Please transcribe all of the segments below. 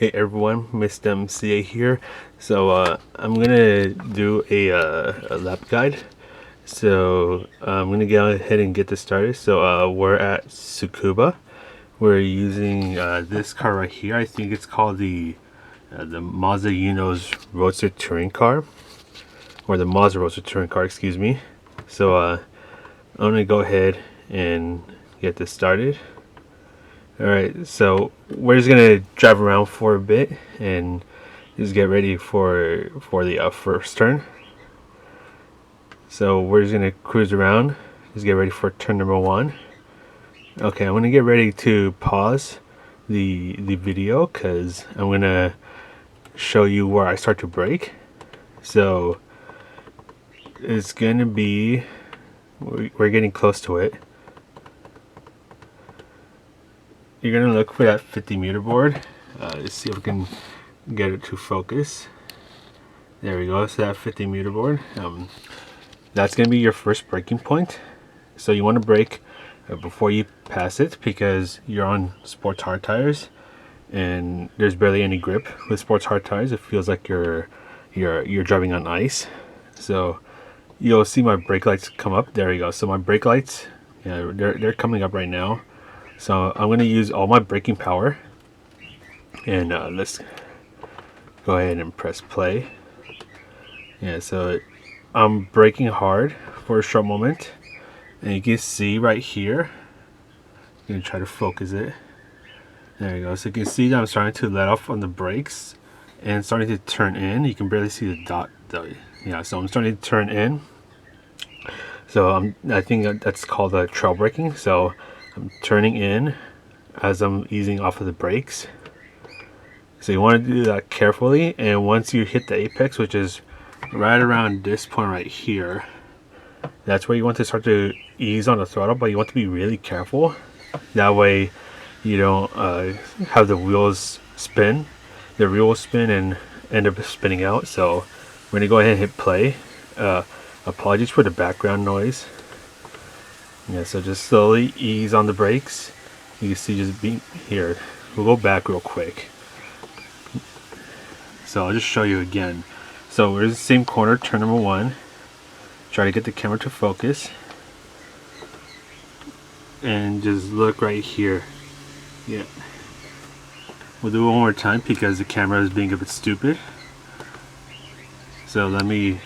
Hey everyone, Mr. MCA here. So I'm gonna do a lap guide. So I'm gonna go ahead and get this started. So we're at Tsukuba. We're using this car right here. I think it's called the Mazda Uno's Roadster Touring Car, or the Mazda Roadster Touring Car, excuse me. So I'm gonna go ahead and get this started. Alright, so we're just gonna drive around for a bit and just get ready for the first turn. So we're just gonna cruise around, just get ready for turn number 1. Okay, I'm gonna get ready to pause the video because I'm gonna show you where I start to brake. So it's gonna be, we're getting close to it. You're gonna look for that 50 meter board. Let's see if we can get it to focus. There we go. So that 50 meter board. That's gonna be your first braking point. So you want to brake before you pass it because you're on sports hard tires, and there's barely any grip with sports hard tires. It feels like you're driving on ice. So you'll see my brake lights come up. There you go. So my brake lights, yeah, they're coming up right now. So I'm going to use all my braking power, and let's go ahead and press play. Yeah, so I'm braking hard for a short moment, and you can see right here, I'm going to try to focus it. There you go. So you can see that I'm starting to let off on the brakes and starting to turn in. You can barely see the dot though. Yeah, so I'm starting to turn in. So I think that's called trail braking. So I'm turning in as I'm easing off of the brakes. So you want to do that carefully, and once you hit the apex, which is right around this point right here, that's where you want to start to ease on the throttle, but you want to be really careful. That way you don't have the wheels spin. The rear will spin and end up spinning out. So we're going to go ahead and hit play. Apologies for the background noise. Yeah, so just slowly ease on the brakes. You can see just being here. We'll go back real quick. So I'll just show you again. So we're in the same corner, turn number 1. Try to get the camera to focus. And just look right here. Yeah. We'll do it one more time because the camera is being a bit stupid. So let me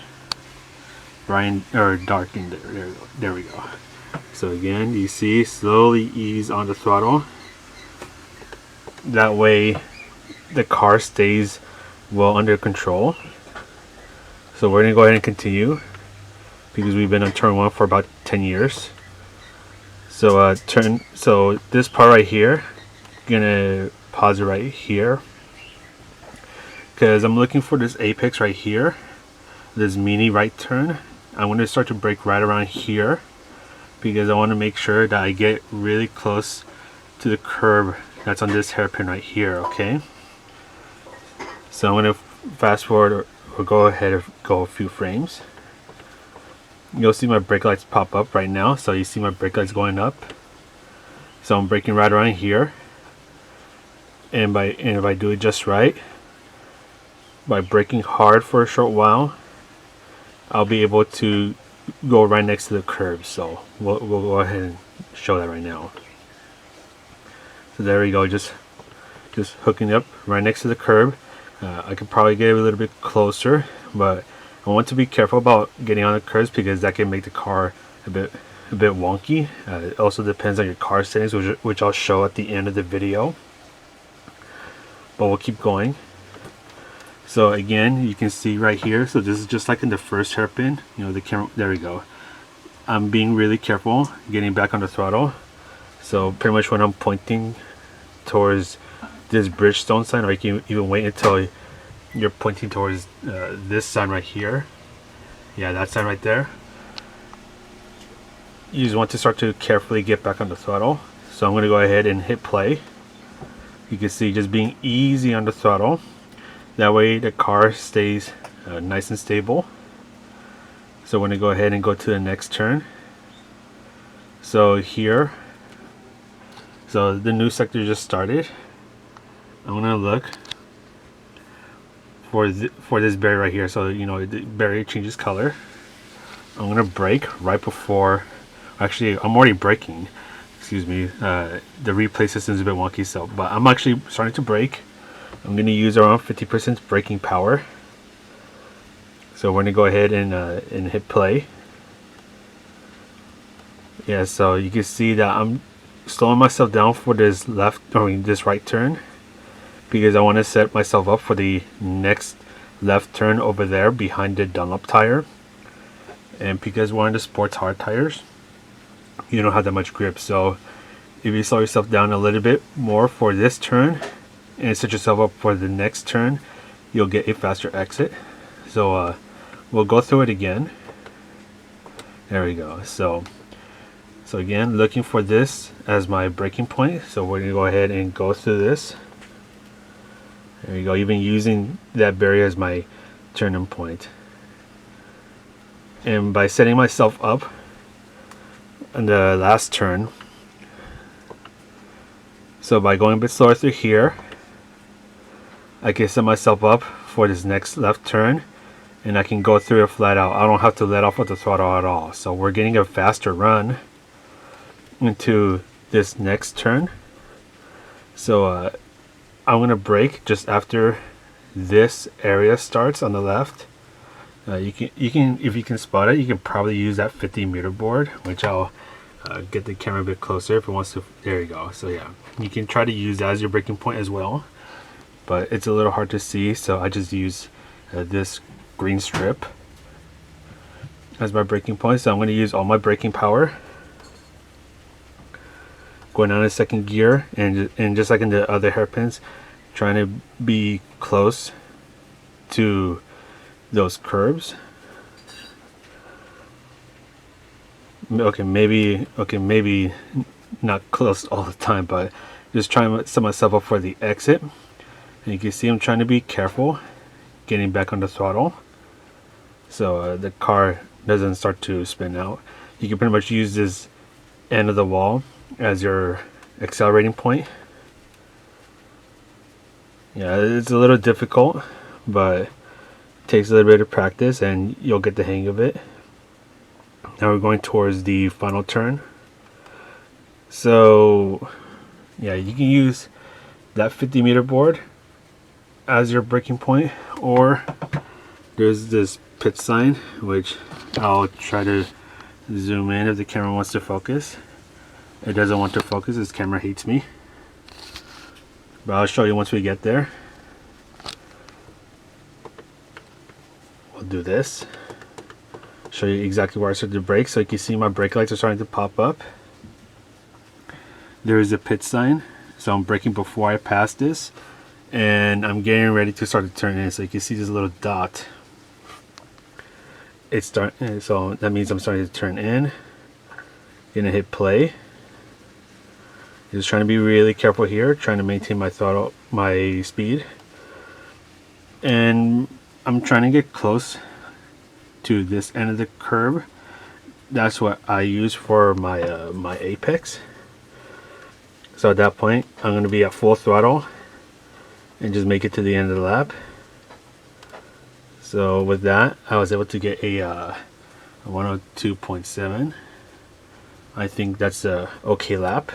darken there. There we go. So again, you see, slowly ease on the throttle. That way the car stays well under control. So we're gonna go ahead and continue because we've been on turn 1 for about 10 years. So so this part right here, gonna pause it right here because I'm looking for this apex right here, this mini right turn. I'm going to start to brake right around here because I want to make sure that I get really close to the curb that's on this hairpin right here. Okay, so I'm going to fast forward or go ahead and go a few frames. You'll see my brake lights pop up right now. So you see my brake lights going up. So I'm braking right around here, and if I do it just right, by braking hard for a short while, I'll be able to go right next to the curb. So we'll go ahead and show that right now. So there we go, just hooking up right next to the curb. I could probably get a little bit closer, but I want to be careful about getting on the curbs because that can make the car a bit wonky. It also depends on your car settings, which I'll show at the end of the video. But we'll keep going. So again, you can see right here. So this is just like in the first hairpin. You know, the camera. There we go. I'm being really careful getting back on the throttle. So pretty much when I'm pointing towards this Bridgestone sign, or you can even wait until you're pointing towards this sign right here. Yeah, that sign right there. You just want to start to carefully get back on the throttle. So I'm going to go ahead and hit play. You can see just being easy on the throttle. That way the car stays nice and stable. So we're going to go ahead and go to the next turn. So here, so the new sector just started. I'm going to look for this berry right here. So you know the berry changes color. I'm gonna brake right before. Actually, I'm already braking. Excuse me. The replay system is a bit wonky, so but I'm actually starting to brake. I'm gonna use around 50% braking power. So we're gonna go ahead and hit play. Yeah, so you can see that I'm slowing myself down for this this right turn, because I want to set myself up for the next left turn over there behind the Dunlop tire. And because we're on the sports hard tires, you don't have that much grip. So if you slow yourself down a little bit more for this turn and set yourself up for the next turn, you'll get a faster exit. So we'll go through it again. There we go. So again, looking for this as my braking point. So we're gonna go ahead and go through this. There you go. Even using that barrier as my turning point. And by setting myself up on the last turn, so by going a bit slower through here, I can set myself up for this next left turn, and I can go through it flat out. I don't have to let off with the throttle at all. So we're getting a faster run into this next turn. So I'm gonna brake just after this area starts on the left. You can if you can spot it, you can probably use that 50-meter board, which I'll get the camera a bit closer if it wants to. There you go. So yeah, you can try to use that as your braking point as well, but it's a little hard to see, so I just use this green strip as my braking point. So I'm going to use all my braking power, going down to second gear, and just like in the other hairpins, trying to be close to those curbs. Okay, maybe not close all the time, but just trying to set myself up for the exit. And you can see I'm trying to be careful getting back on the throttle, so the car doesn't start to spin out. You can pretty much use this end of the wall as your accelerating point. Yeah, it's a little difficult, but it takes a little bit of practice and you'll get the hang of it. Now we're going towards the final turn. So yeah, you can use that 50-meter board as your braking point, or there's this pit sign, which I'll try to zoom in if the camera wants to focus. It doesn't want to focus. This camera hates me, but I'll show you once we get there. We'll do this, show you exactly where I started to brake. So you can see my brake lights are starting to pop up. There is a pit sign, so I'm braking before I pass this, and I'm getting ready to start to turn in. So you can see this little dot. It's starting, so that means I'm starting to turn in. Gonna hit play. Just trying to be really careful here, trying to maintain my throttle, my speed, and I'm trying to get close to this end of the curb. That's what I use for my my apex. So at that point, I'm going to be at full throttle and just make it to the end of the lap. So with that, I was able to get a 102.7. I think that's a okay lap.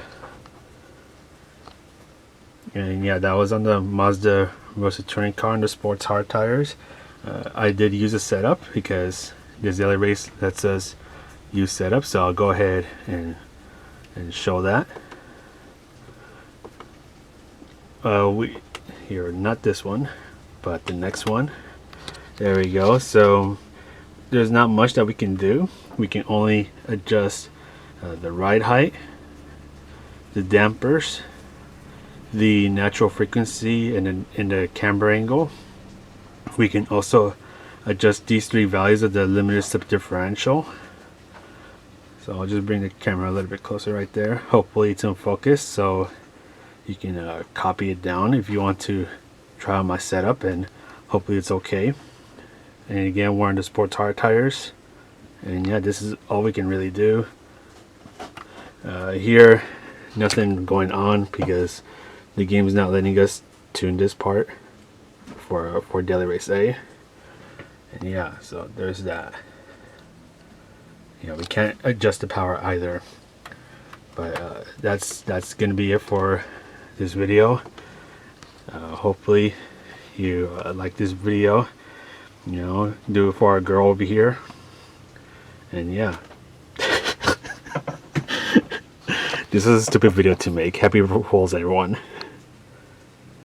And yeah, that was on the Mazda roasted touring car on the sports hard tires. I did use a setup because there's the race that says use setup, so I'll go ahead and show that. Here, not this one, but the next one. There we go. So there's not much that we can do. We can only adjust the ride height, the dampers, the natural frequency, and the camber angle. We can also adjust these three values of the limited slip differential. So I'll just bring the camera a little bit closer right there. Hopefully it's in focus, so you can copy it down if you want to try out my setup, and hopefully it's okay. And again, we're on the sports hard tires, and yeah, this is all we can really do. Here, nothing going on because the game is not letting us tune this part for daily race A. And yeah, so there's that. You know, we can't adjust the power either. But that's gonna be it for this video. Hopefully you like this video. You know, do it for our girl over here. And yeah. This is a stupid video to make. Happy April Fools, everyone.